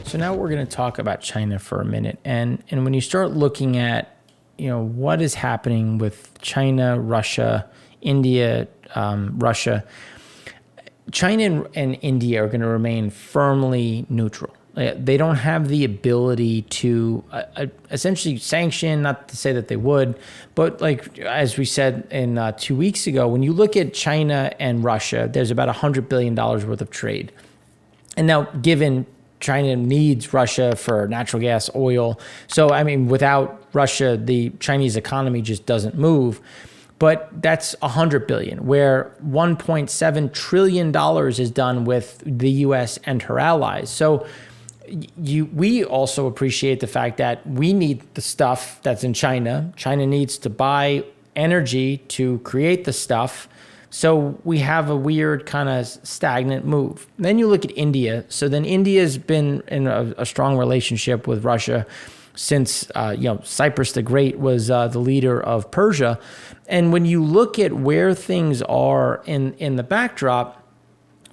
So now we're going to talk about China for a minute. And when you start looking at, what is happening with China, Russia, India, Russia, China and India are going to remain firmly neutral. They don't have the ability to essentially sanction, not to say that they would, but like as we said in 2 weeks ago, when you look at China and Russia, there's about $100 billion worth of trade. And now given China needs Russia for natural gas, oil. So, without Russia, the Chinese economy just doesn't move. But that's $100 billion, where $1.7 trillion is done with the U.S. and her allies. So we also appreciate the fact that we need the stuff that's in China. China needs to buy energy to create the stuff. So we have a weird kind of stagnant move. Then you look at India. So then India's been in a strong relationship with Russia since, Cyprus the Great was the leader of Persia. And when you look at where things are in the backdrop,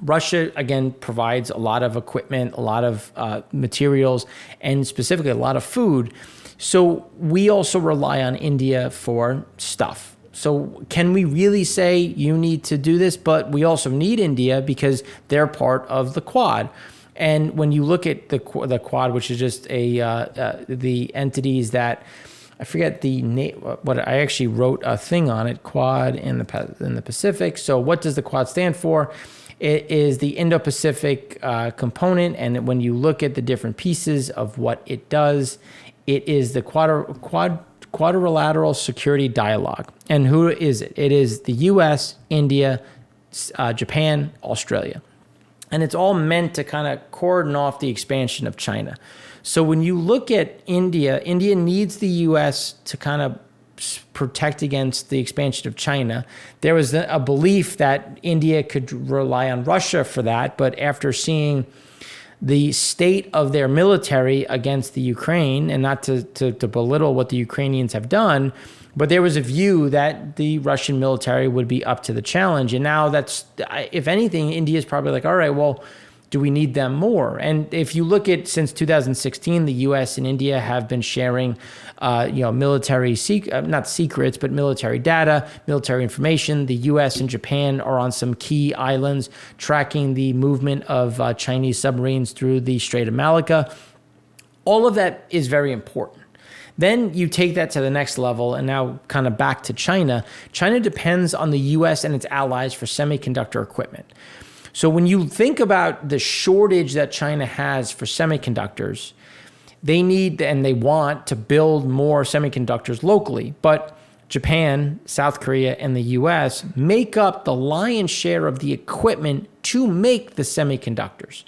Russia, again, provides a lot of equipment, a lot of materials, and specifically a lot of food. So we also rely on India for stuff. So can we really say you need to do this? But we also need India because they're part of the Quad. And when you look at the Quad, which is just the entities that, I forget the name, what I actually wrote a thing on it, Quad in the Pacific. So what does the Quad stand for? It is the Indo-Pacific component. And when you look at the different pieces of what it does, it is the Quadrilateral Security Dialogue. And who is it? It is the U.S., India, Japan, Australia. And it's all meant to kind of cordon off the expansion of China. So when you look at India needs the U.S. to kind of protect against the expansion of China. There was a belief that India could rely on Russia for that, but after seeing the state of their military against the Ukraine, and not to belittle what the Ukrainians have done, but there was a view that the Russian military would be up to the challenge. And now that's, if anything, India's probably like, all right, well, do we need them more? And if you look at since 2016, the U.S. and India have been sharing, military, not secrets, but military data, military information. The U.S. and Japan are on some key islands tracking the movement of Chinese submarines through the Strait of Malacca. All of that is very important. Then you take that to the next level, and now kind of back to China. China depends on the U.S. and its allies for semiconductor equipment. So when you think about the shortage that China has for semiconductors, they need and they want to build more semiconductors locally. But Japan, South Korea, and the U.S. make up the lion's share of the equipment to make the semiconductors.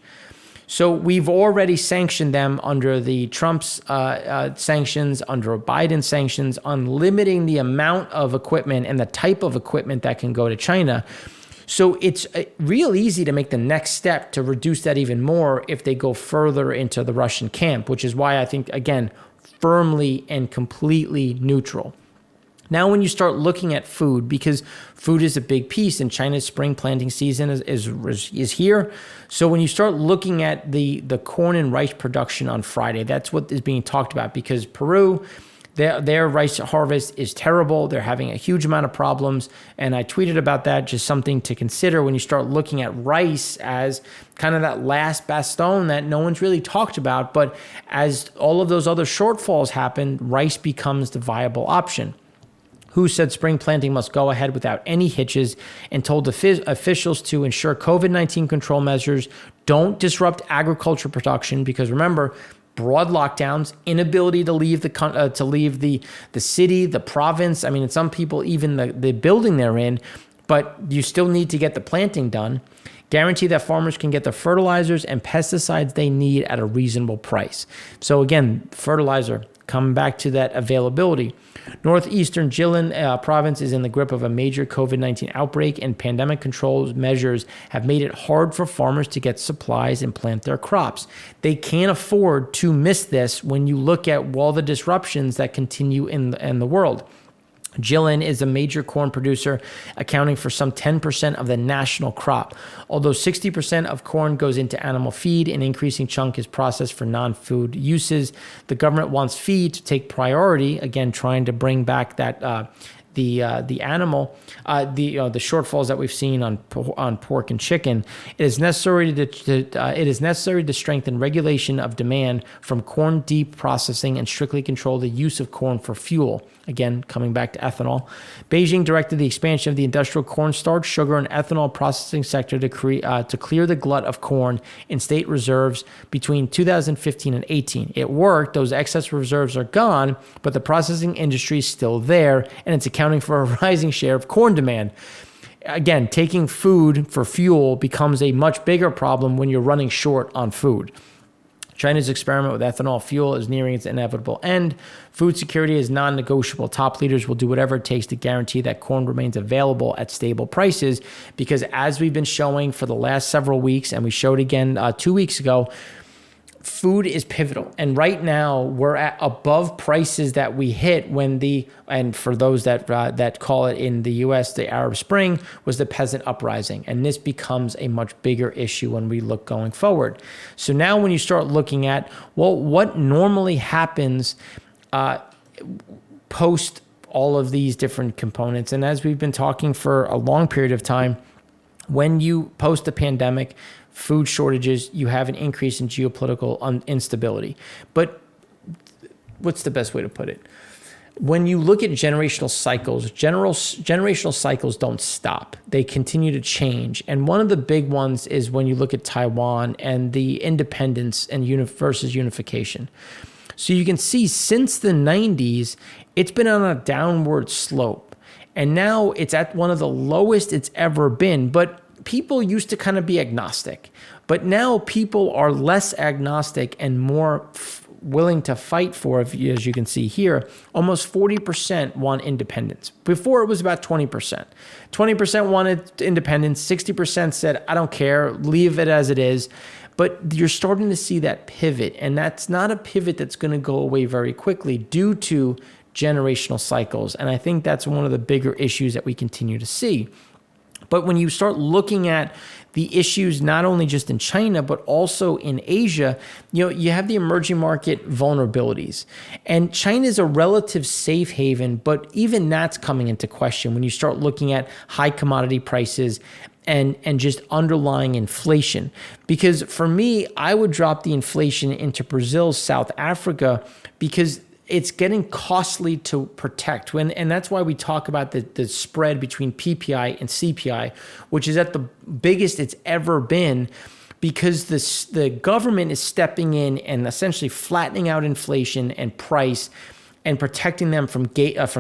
So we've already sanctioned them under the Trump's sanctions, under Biden sanctions, on limiting the amount of equipment and the type of equipment that can go to China. So it's real easy to make the next step to reduce that even more if they go further into the Russian camp, which is why I think, again, firmly and completely neutral. Now, when you start looking at food, because food is a big piece and China's spring planting season is here. So when you start looking at the corn and rice production on Friday, that's what is being talked about, because Peru, their rice harvest is terrible. They're having a huge amount of problems. And I tweeted about that, just something to consider when you start looking at rice as kind of that last bastion that no one's really talked about. But as all of those other shortfalls happen, rice becomes the viable option. WHO said spring planting must go ahead without any hitches and told officials to ensure COVID-19 control measures don't disrupt agriculture production, because remember, broad lockdowns, inability to leave the city, the province. I mean, some people, even the building they're in, but you still need to get the planting done. Guarantee that farmers can get the fertilizers and pesticides they need at a reasonable price. So again, fertilizer, coming back to that availability. Northeastern Jilin province is in the grip of a major COVID-19 outbreak, and pandemic control measures have made it hard for farmers to get supplies and plant their crops. They can't afford to miss this when you look at all the disruptions that continue in the world. Jilin is a major corn producer, accounting for some 10% of the national crop. Although 60% of corn goes into animal feed, an increasing chunk is processed for non-food uses. The government wants feed to take priority, again, trying to bring back that the shortfalls that we've seen on pork and chicken. It is necessary to strengthen regulation of demand from corn deep processing and strictly control the use of corn for fuel. Again, coming back to ethanol. Beijing directed the expansion of the industrial cornstarch, sugar, and ethanol processing sector to clear the glut of corn in state reserves between 2015 and 18. It worked. Those excess reserves are gone, but the processing industry is still there, and it's accounting for a rising share of corn demand. Again, taking food for fuel becomes a much bigger problem when you're running short on food. China's experiment with ethanol fuel is nearing its inevitable end. Food security is non-negotiable. Top leaders will do whatever it takes to guarantee that corn remains available at stable prices, because as we've been showing for the last several weeks, and we showed again 2 weeks ago, food is pivotal. And right now we're at above prices that we hit and for those that call it in the US, the Arab Spring was the peasant uprising. And this becomes a much bigger issue when we look going forward. So now when you start looking at, well, what normally happens post all of these different components. And as we've been talking for a long period of time, when you post the pandemic, food shortages, you have an increase in geopolitical instability. But what's the best way to put it? When you look at generational cycles, generational cycles don't stop. They continue to change. And one of the big ones is when you look at Taiwan and the independence and versus unification. So you can see since the 90s, it's been on a downward slope. And now it's at one of the lowest it's ever been. But people used to kind of be agnostic, but now people are less agnostic and more willing to fight for, as you can see here, almost 40% want independence. Before it was about 20%. 20% wanted independence, 60% said, I don't care, leave it as it is. But you're starting to see that pivot, and that's not a pivot that's going to go away very quickly due to generational cycles. And I think that's one of the bigger issues that we continue to see. But when you start looking at the issues, not only just in China, but also in Asia, you have the emerging market vulnerabilities. And China is a relative safe haven, but even that's coming into question when you start looking at high commodity prices and just underlying inflation. Because for me, I would drop the inflation into Brazil, South Africa, because it's getting costly to protect. And that's why we talk about the spread between PPI and CPI, which is at the biggest it's ever been, because the government is stepping in and essentially flattening out inflation and price and protecting them from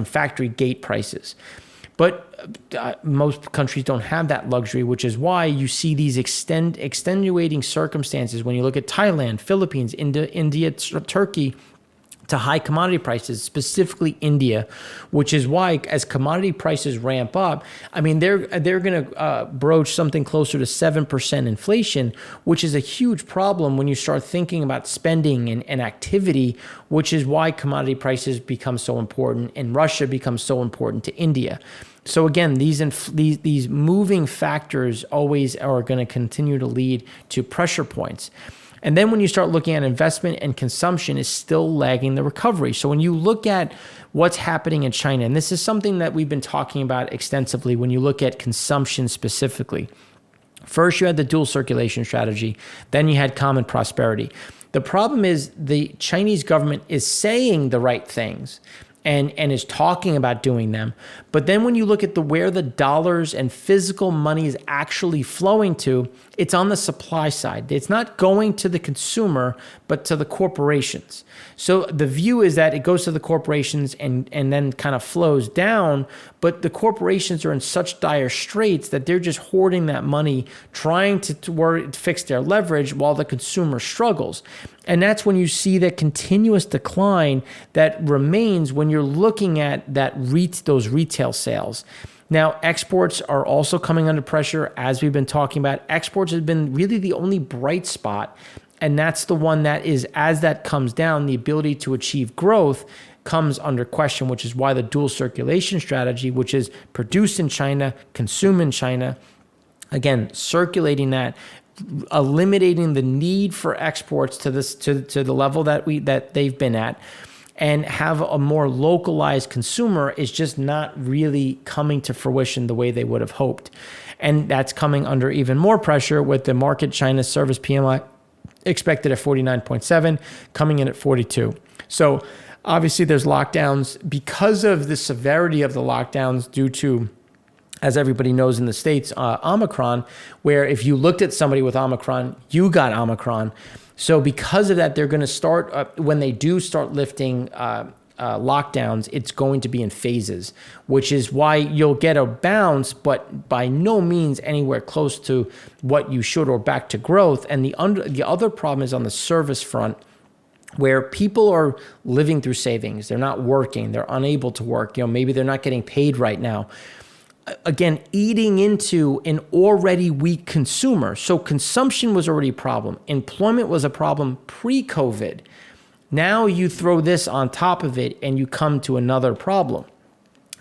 factory gate prices. But most countries don't have that luxury, which is why you see these extenuating circumstances when you look at Thailand, Philippines, India, Turkey, to high commodity prices, specifically India, which is why as commodity prices ramp up, I mean, they're going to broach something closer to 7% inflation, which is a huge problem when you start thinking about spending and activity, which is why commodity prices become so important and Russia becomes so important to India. So again, these moving factors always are going to continue to lead to pressure points. And then when you start looking at investment and consumption is still lagging the recovery. So when you look at what's happening in China, and this is something that we've been talking about extensively when you look at consumption specifically. First, you had the dual circulation strategy. Then you had common prosperity. The problem is the Chinese government is saying the right things and is talking about doing them. But then when you look at where the dollars and physical money is actually flowing to, it's on the supply side. It's not going to the consumer, but to the corporations. So the view is that it goes to the corporations and then kind of flows down, but the corporations are in such dire straits that they're just hoarding that money, trying to fix their leverage while the consumer struggles. And that's when you see that continuous decline that remains when you're looking at those retail sales. Now, exports are also coming under pressure, as we've been talking about. Exports has been really the only bright spot, and that's the one that is, as that comes down, the ability to achieve growth comes under question, which is why the dual circulation strategy, which is produce in China, consume in China, again, circulating that, eliminating the need for exports to the level that they've been at, and have a more localized consumer is just not really coming to fruition the way they would have hoped. And that's coming under even more pressure with the market China service PMI expected at 49.7, coming in at 42. So obviously there's lockdowns because of the severity of the lockdowns due to, as everybody knows in the States, Omicron, where if you looked at somebody with Omicron, you got Omicron. So because of that, they're going to start, when they do start lifting lockdowns, it's going to be in phases, which is why you'll get a bounce, but by no means anywhere close to what you should or back to growth. And the other problem is on the service front, where people are living through savings. They're not working. They're unable to work. Maybe they're not getting paid right now. Again, eating into an already weak consumer. So consumption was already a problem. Employment was a problem pre-COVID. Now you throw this on top of it and you come to another problem.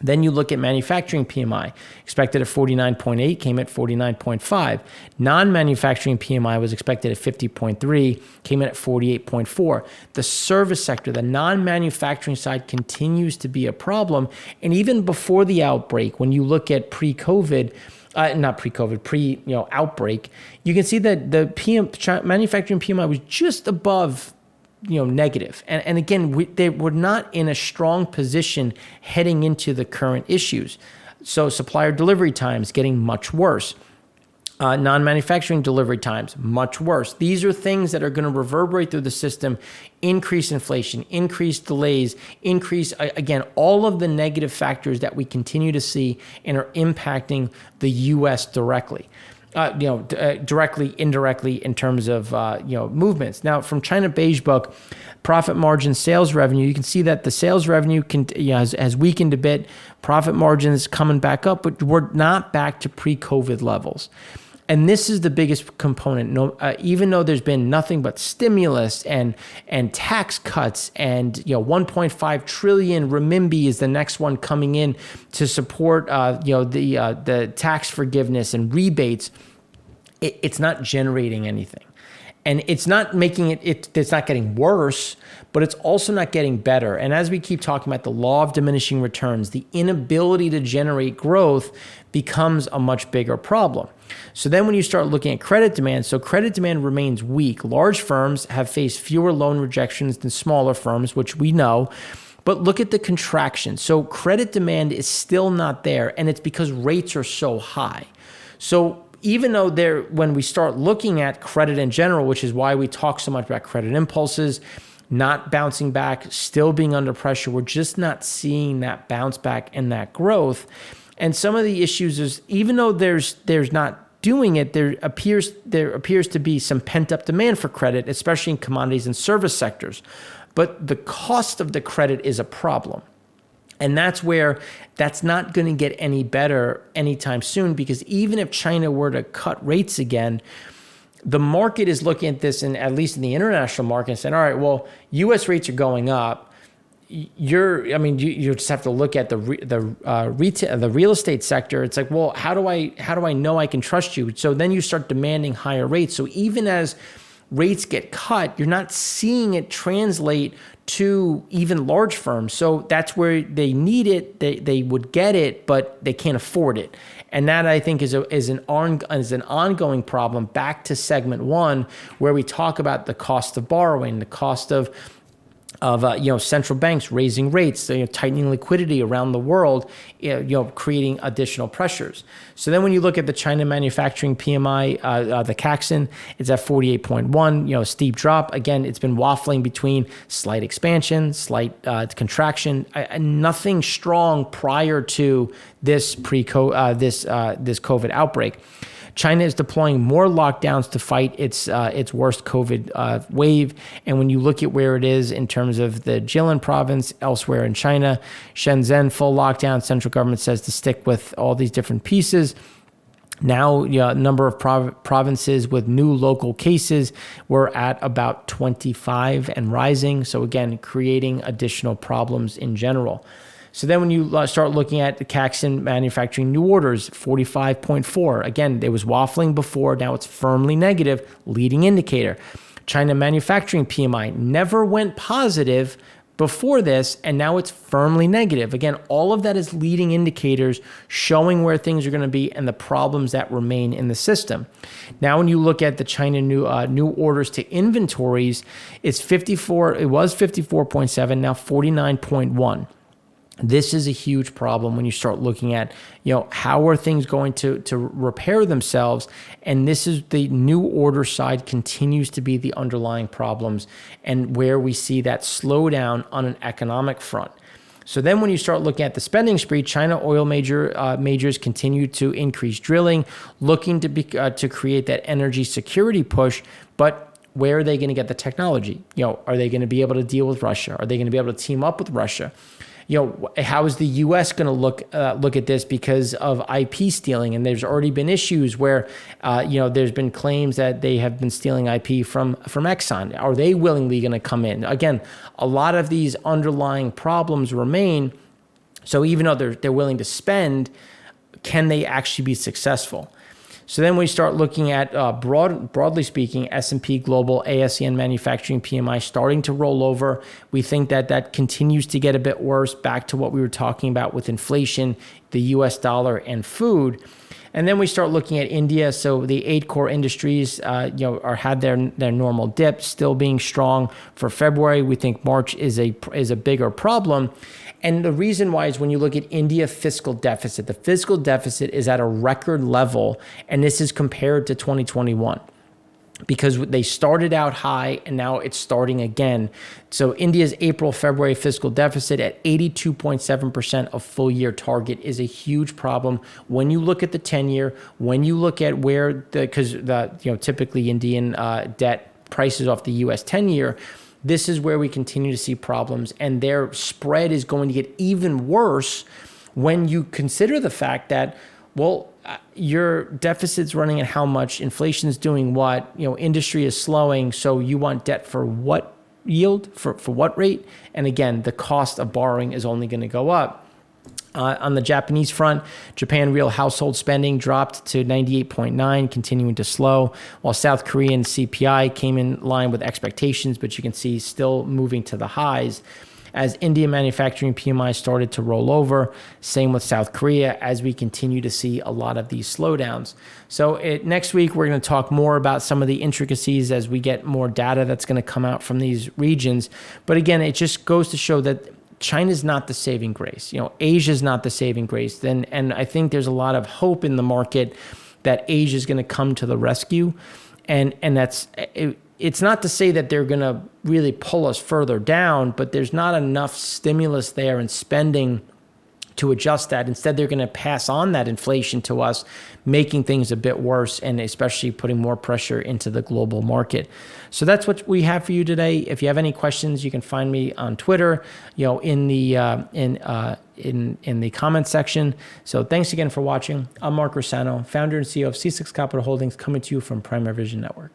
Then you look at manufacturing PMI, expected at 49.8, came at 49.5. Non-manufacturing PMI was expected at 50.3, came in at 48.4. The service sector, the non-manufacturing side, continues to be a problem. And even before the outbreak, when you look at pre-COVID, outbreak, you can see that the manufacturing PMI was just above negative. And again, they were not in a strong position heading into the current issues. So supplier delivery times getting much worse. Non-manufacturing delivery times, much worse. These are things that are going to reverberate through the system, increase inflation, increase delays, again, all of the negative factors that we continue to see and are impacting the U.S. directly. Directly, indirectly in terms of, movements. Now, from China Beige Book, profit margin, sales revenue, you can see that the sales revenue has weakened a bit. Profit margins coming back up, but we're not back to pre-COVID levels. And this is the biggest component. Even though there's been nothing but stimulus and tax cuts and 1.5 trillion renminbi is the next one coming in to support the tax forgiveness and rebates, it's not generating anything. And it's not making it's not getting worse, but it's also not getting better. And as we keep talking about the law of diminishing returns, the inability to generate growth becomes a much bigger problem. So then when you start looking at credit demand, so credit demand remains weak. Large firms have faced fewer loan rejections than smaller firms, which we know. But look at the contraction. So credit demand is still not there, and it's because rates are so high. So even though when we start looking at credit in general, which is why we talk so much about credit impulses, not bouncing back, still being under pressure, we're just not seeing that bounce back and that growth. And some of the issues is, even though there's not doing it, there appears to be some pent-up demand for credit, especially in commodities and service sectors. But the cost of the credit is a problem. And that's where that's not going to get any better anytime soon, because even if China were to cut rates again, the market is looking at this, and at least in the international market, and saying, all right, well, U.S. rates are going up. You just have to look at the real estate sector. It's like, well, how do I know I can trust you? So then you start demanding higher rates. So even as rates get cut, you're not seeing it translate to even large firms. So that's where they need it. They would get it, but they can't afford it. And that, I think, is an ongoing problem back to segment one, where we talk about the cost of borrowing, the cost of central banks raising rates, tightening liquidity around the world, creating additional pressures. So then when you look at the China manufacturing PMI, the Caxton, it's at 48.1, steep drop. Again, it's been waffling between slight expansion, slight contraction, nothing strong prior to this COVID outbreak. China is deploying more lockdowns to fight its worst COVID wave. And when you look at where it is in terms of the Jilin province, elsewhere in China, Shenzhen, full lockdown, central government says to stick with all these different pieces. Now, number of provinces with new local cases, we're at about 25 and rising. So again, creating additional problems in general. So then when you start looking at the Caxton manufacturing new orders, 45.4. Again, it was waffling before. Now it's firmly negative, leading indicator. China manufacturing PMI never went positive before this, and now it's firmly negative. Again, all of that is leading indicators showing where things are going to be and the problems that remain in the system. Now, when you look at the China new orders to inventories, it's 54. It was 54.7, now 49.1. This is a huge problem when you start looking at, how are things going to repair themselves? And this is the new order side continues to be the underlying problems and where we see that slowdown on an economic front. So then when you start looking at the spending spree, China oil majors continue to increase drilling, looking to create that energy security push, but where are they going to get the technology? Are they going to be able to deal with Russia? Are they going to be able to team up with Russia? How is the U.S. going to look at this because of IP stealing? And there's already been issues where, there's been claims that they have been stealing IP from Exxon. Are they willingly going to come in? Again, a lot of these underlying problems remain. So even though they're willing to spend, can they actually be successful? So then we start looking at, broadly speaking, S&P Global ASEAN Manufacturing PMI starting to roll over. We think that continues to get a bit worse, back to what we were talking about with inflation, the US dollar, and food. And then we start looking at India. So the 8 core industries, had their normal dip, still being strong for February. We think March is a bigger problem. And the reason why is when you look at India fiscal deficit, the fiscal deficit is at a record level, and this is compared to 2021 because they started out high and now it's starting again. So India's April-February fiscal deficit at 82.7% of full year target is a huge problem. When you look at the 10-year, when you look at typically Indian debt prices off the US 10-year, this is where we continue to see problems, and their spread is going to get even worse when you consider the fact that, your deficit's running at how much, inflation's doing what, industry is slowing, so you want debt for what yield, for what rate? And again, the cost of borrowing is only going to go up. On the Japanese front, Japan real household spending dropped to 98.9, continuing to slow, while South Korean CPI came in line with expectations, but you can see still moving to the highs. As India manufacturing PMI started to roll over, same with South Korea, as we continue to see a lot of these slowdowns. So next week, we're going to talk more about some of the intricacies as we get more data that's going to come out from these regions. But again, it just goes to show that China's not the saving grace. Asia's not the saving grace. And I think there's a lot of hope in the market that Asia is going to come to the rescue. And it's not to say that they're going to really pull us further down, but there's not enough stimulus there and spending to adjust that. Instead, they're going to pass on that inflation to us, making things a bit worse and especially putting more pressure into the global market. So that's what we have for you today. If you have any questions, you can find me on Twitter, in the comment section. So thanks again for watching. I'm Mark Rossano, founder and CEO of C6 Capital Holdings, coming to you from Primary Vision Network.